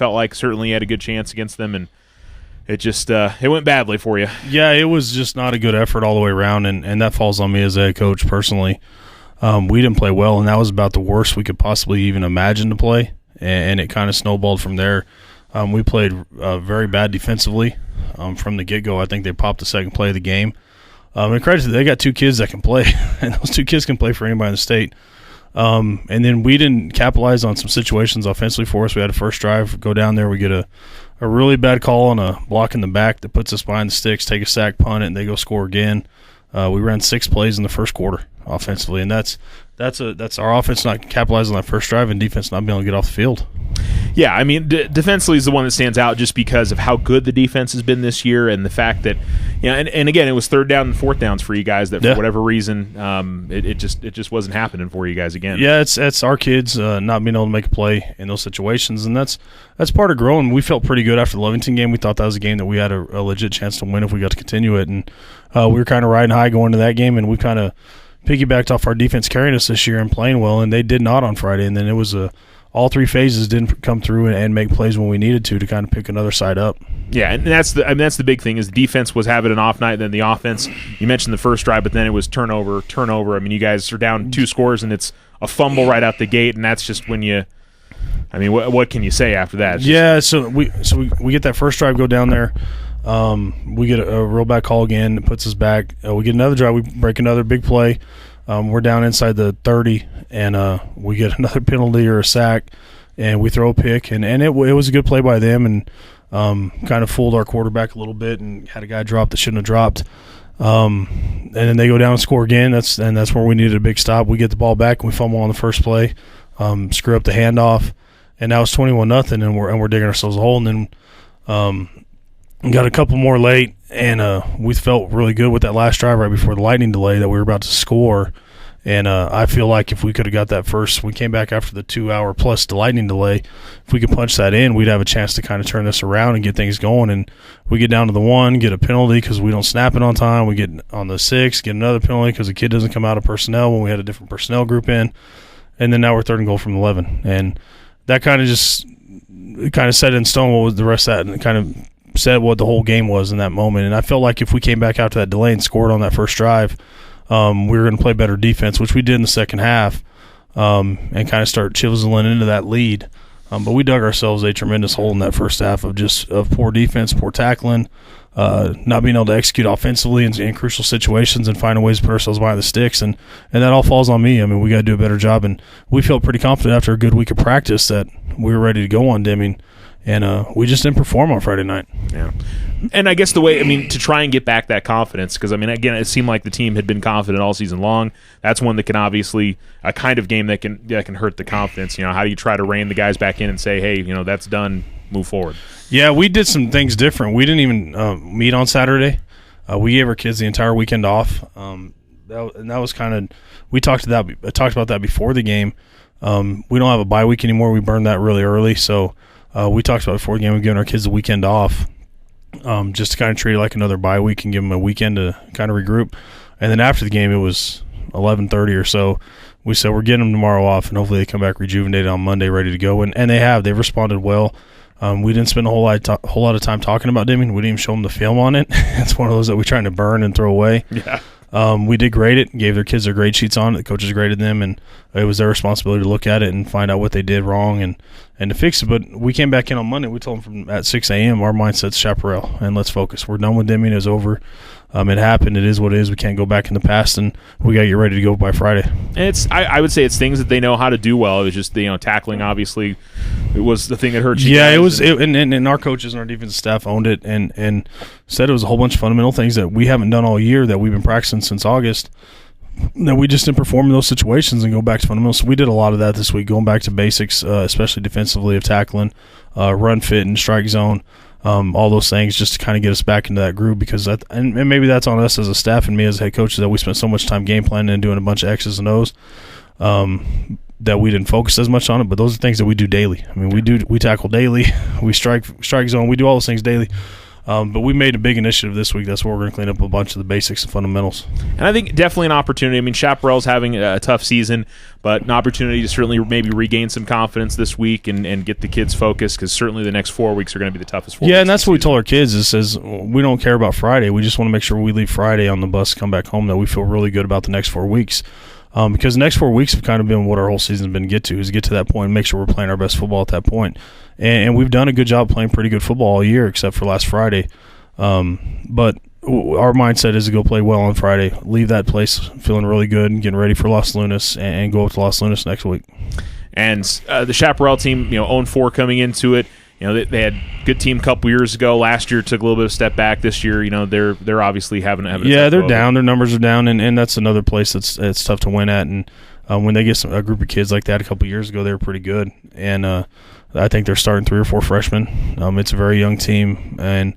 felt like certainly you had a good chance against them, and it just it went badly for you. Yeah, it was just not a good effort all the way around, and that falls on me as a head coach personally. We didn't play well, and that was about the worst we could possibly even imagine to play, and it kind of snowballed from there. We played very bad defensively from the get-go. I think they popped the second play of the game. And credit to them, they got 2 kids that can play, and those 2 kids can play for anybody in the state. And then we didn't capitalize on some situations offensively for us. We had a first drive, go down there, we get a really bad call on a block in the back that puts us behind the sticks, take a sack, punt it, and they go score again. We ran 6 plays in the first quarter offensively, and that's our offense not capitalizing on that first drive and defense not being able to get off the field. Yeah, I mean, defensively is the one that stands out just because of how good the defense has been this year and the fact that, and again, it was 3rd down and 4th downs for you guys that for whatever reason it just wasn't happening for you guys again. Yeah, it's our kids not being able to make a play in those situations, and that's part of growing. We felt pretty good after the Lovington game. We thought that was a game that we had a legit chance to win if we got to continue it, and we were kind of riding high going to that game, and we kind of piggybacked off our defense carrying us this year and playing well, and they did not on Friday, and then it was all 3 phases didn't come through and make plays when we needed to kind of pick another side up. Yeah, and that's the big thing is the defense was having an off night, then the offense. You mentioned the first drive, but then it was turnover. I mean, you guys are down 2 scores, and it's a fumble right out the gate, and that's just when you. I mean, what can you say after that? So we get that first drive, go down there. We get a real bad call again. It puts us back. We get another drive. We break another big play. We're down inside the 30, and we get another penalty or a sack, and we throw a pick. And it was a good play by them, and kind of fooled our quarterback a little bit and had a guy drop that shouldn't have dropped. And then they go down and score again. That's where we needed a big stop. We get the ball back, and we fumble on the first play, screw up the handoff, and now it's 21-0, and we're digging ourselves a hole. And then got a couple more late, and we felt really good with that last drive right before the lightning delay that we were about to score. And I feel like if we could have got that first, we came back after the 2-hour plus the lightning delay. If we could punch that in, we'd have a chance to kind of turn this around and get things going. And we get down to the 1, get a penalty because we don't snap it on time. We get on the 6, get another penalty because the kid doesn't come out of personnel when we had a different personnel group in. And then now we're 3rd and goal from 11. And that kind of set in stone what was the rest of that, and it kind of said what the whole game was in that moment. And I felt like if we came back after that delay and scored on that first drive, we were going to play better defense, which we did in the second half, and kind of start chiseling into that lead. But we dug ourselves a tremendous hole in that first half of poor defense, poor tackling, not being able to execute offensively in crucial situations and finding ways to put ourselves behind the sticks. And that all falls on me. I mean, we got to do a better job. And we felt pretty confident after a good week of practice that we were ready to go on Deming. And we just didn't perform on Friday night. Yeah. And I guess to try and get back that confidence, because, I mean, again, it seemed like the team had been confident all season long. That's one that can obviously, a kind of game that can hurt the confidence. How do you try to rein the guys back in and say, hey, that's done, move forward? Yeah, we did some things different. We didn't even meet on Saturday. We gave our kids the entire weekend off. That was kind of – we talked about that before the game. We don't have a bye week anymore. We burned that really early, so – we talked about before the game, we've given our kids the weekend off just to kind of treat it like another bye week and give them a weekend to kind of regroup. And then after the game, it was 11:30 or so. We said we're getting them tomorrow off, and hopefully they come back rejuvenated on Monday, ready to go. And they have. They've responded well. We didn't spend a whole lot of time talking about Deming. We didn't even show them the film on it. It's one of those that we're trying to burn and throw away. Yeah. We did grade it, gave their kids their grade sheets on it. The coaches graded them, and it was their responsibility to look at it and find out what they did wrong and to fix it. But we came back in on Monday. We told them at 6 a.m. our mindset's Chaparral, and let's focus. We're done with Deming. It's over. It happened. It is what it is. We can't go back in the past, and we got to get ready to go by Friday. And I would say it's things that they know how to do well. It was just tackling. Obviously, it was the thing that hurt you. Yeah, guys. And our coaches and our defensive staff owned it and said it was a whole bunch of fundamental things that we haven't done all year that we've been practicing since August. That we just didn't perform in those situations and go back to fundamentals. So we did a lot of that this week, going back to basics, especially defensively of tackling, run fit and strike zone. All those things just to kind of get us back into that groove because and maybe that's on us as a staff and me as a head coach that we spent so much time game planning and doing a bunch of X's and O's that we didn't focus as much on it, but those are things that we do daily. I mean, we tackle daily, we strike zone, we do all those things daily. But we made a big initiative this week. That's where we're going to clean up a bunch of the basics and fundamentals. And I think definitely an opportunity. I mean, Chaparral's having a tough season, but an opportunity to certainly maybe regain some confidence this week and get the kids focused, because certainly the next 4 weeks are going to be the toughest 4 weeks. Yeah, and that's what we told our kids. It says we don't care about Friday. We just want to make sure we leave Friday on the bus, come back home, that we feel really good about the next 4 weeks. Because the next 4 weeks have kind of been what our whole season's been get to that point and make sure we're playing our best football at that point. And we've done a good job playing pretty good football all year except for last Friday. But our mindset is to go play well on Friday, leave that place feeling really good and getting ready for Los Lunas, and go up to Los Lunas next week. And the Chaparral team, 0-4 coming into it. They had a good team a couple years ago. Last year took a little bit of a step back. This year, they're obviously having a they're down. Their numbers are down, and that's another place it's tough to win at. And when they get a group of kids like that a couple years ago, they were pretty good. And I think they're starting 3 or 4 freshmen. It's a very young team, and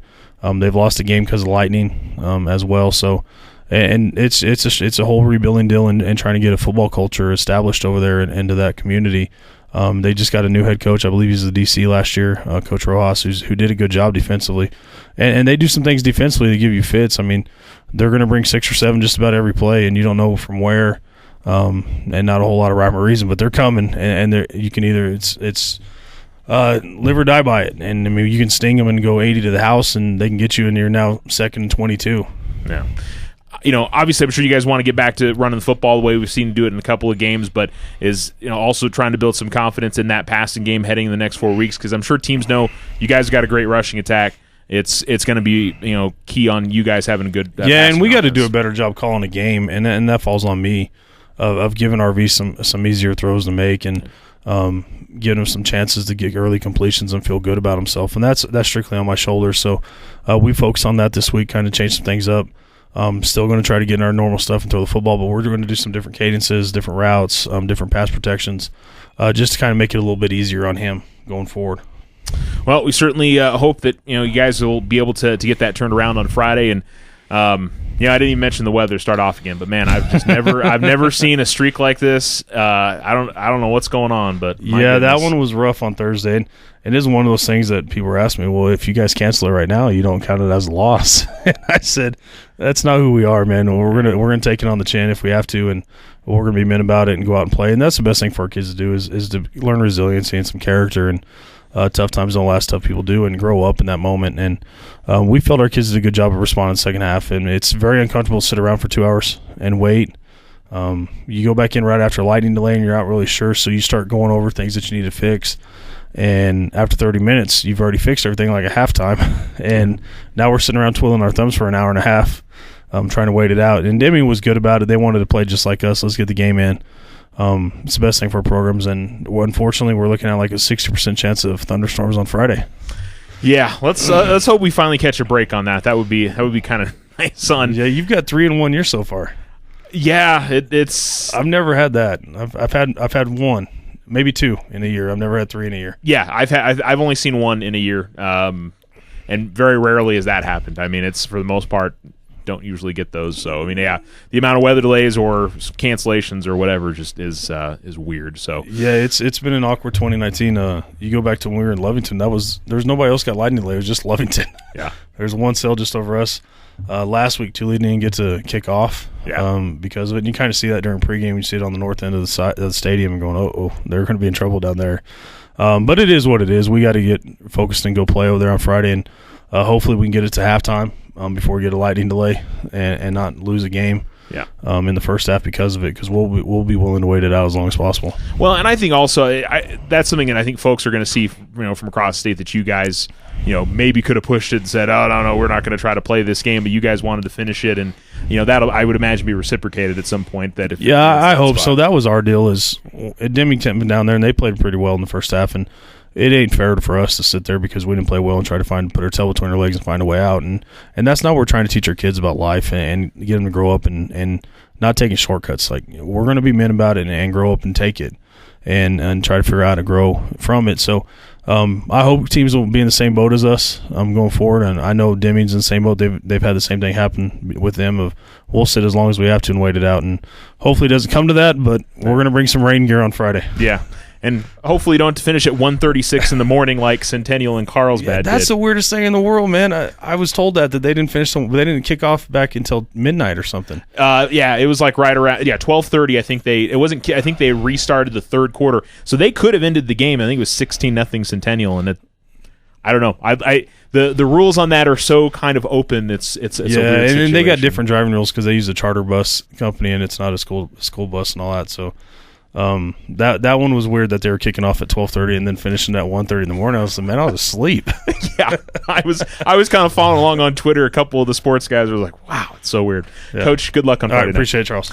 they've lost a game because of lightning as well. So, and it's a whole rebuilding deal and trying to get a football culture established over there and into that community. They just got a new head coach. I believe he's the DC last year, Coach Rojas, who did a good job defensively. And they do some things defensively to give you fits. I mean, they're going to bring 6 or 7 just about every play, and you don't know from where, and not a whole lot of rhyme or reason, but they're coming, and you can either it's live or die by it. And I mean, you can sting them and go 80 to the house, and they can get you, and you're now 2nd and 22. Yeah. Obviously, I'm sure you guys want to get back to running the football the way we've seen you do it in a couple of games, but is also trying to build some confidence in that passing game heading in the next 4 weeks, because I'm sure teams know you guys got a great rushing attack. It's going to be key on you guys having a good and we got to do a better job calling a game, and that falls on me of giving RV some easier throws to make and giving him some chances to get early completions and feel good about himself, and that's strictly on my shoulders. So we focus on that this week, kind of change some things up. Still going to try to get in our normal stuff and throw the football, but we're going to do some different cadences, different routes, different pass protections, just to kind of make it a little bit easier on him going forward. Well, we certainly hope that you guys will be able to get that turned around on Friday. And I didn't even mention the weather to start off again, but man, I've never seen a streak like this. I don't know what's going on, but that one was rough on Thursday. And it is one of those things that people were asking me, well, if you guys cancel it right now, you don't count it as a loss. And I said, that's not who we are, man. We're gonna take it on the chin if we have to, and we're gonna be men about it and go out and play. And that's the best thing for our kids to do is to learn resiliency and some character. And tough times don't last, tough people do, and grow up in that moment. And we felt our kids did a good job of responding second half. And it's very uncomfortable to sit around for 2 hours and wait. You go back in right after a lightning delay and you're not really sure, so you start going over things that you need to fix. And after 30 minutes, you've already fixed everything like a halftime. And now we're sitting around twiddling our thumbs for an hour and a half, trying to wait it out. And Deming was good about it. They wanted to play just like us. Let's get the game in. It's the best thing for our programs. And unfortunately, we're looking at like a 60% chance of thunderstorms on Friday. Yeah, let's hope we finally catch a break on that. That would be kind of nice. Yeah, you've got 3 in 1 year so far. Yeah, it's. I've never had that. I've had 1. Maybe 2 in a year. I've never had 3 in a year. Yeah, I've only seen 1 in a year, and very rarely has that happened. I mean, it's for the most part don't usually get those. So I mean, yeah, the amount of weather delays or cancellations or whatever just is weird. So yeah, it's been an awkward 2019. You go back to when we were in Lovington. There's nobody else got lightning delay. It was just Lovington. Yeah, there's one cell just over us. Last week, Tulane didn't get to kick off because of it. And you kind of see that during pregame. You see it on the north end of the stadium and going, oh, they're going to be in trouble down there. But it is what it is. We got to get focused and go play over there on Friday, and hopefully we can get it to halftime before we get a lightning delay and not lose a game. Yeah. In the first half because of it, because we'll be willing to wait it out as long as possible. Well, and I think also that's something that I think folks are going to see, from across the state, that you guys, maybe could have pushed it and said, oh no, we're not going to try to play this game, but you guys wanted to finish it, and that'll, I would imagine, be reciprocated at some point. That if I hope so. That was our deal. Is Deming been down there and they played pretty well in the first half, and it ain't fair for us to sit there because we didn't play well and try to put our tail between our legs and find a way out. And that's not what we're trying to teach our kids about life and get them to grow up and not taking shortcuts. Like, we're going to be men about it and grow up and take it and try to figure out how to grow from it. So I hope teams will be in the same boat as us going forward. And I know Deming's in the same boat. They've had the same thing happen with them of we'll sit as long as we have to and wait it out. And hopefully it doesn't come to that, but we're going to bring some rain gear on Friday. Yeah. and hopefully don't finish at 1:36 in the morning like Centennial and Carlsbad That's did. the weirdest thing in the world, man. I was told that they didn't finish. They didn't kick off back until midnight or something. Yeah, it was like right around 12:30. I think I think they restarted the third quarter, so they could have ended the game. I think it was 16-0 Centennial, and I don't know. The rules on that are so kind of open. It's a weird situation. And they got different driving rules because they use a charter bus company and it's not a school bus and all that. So that one was weird that they were kicking off at 12:30 and then finishing at 1:30 in the morning. I was asleep. Yeah, I was kind of following along on Twitter. A couple of the sports guys were like, "Wow, it's so weird." Yeah. Coach, good luck on Friday night. Appreciate it, Charles.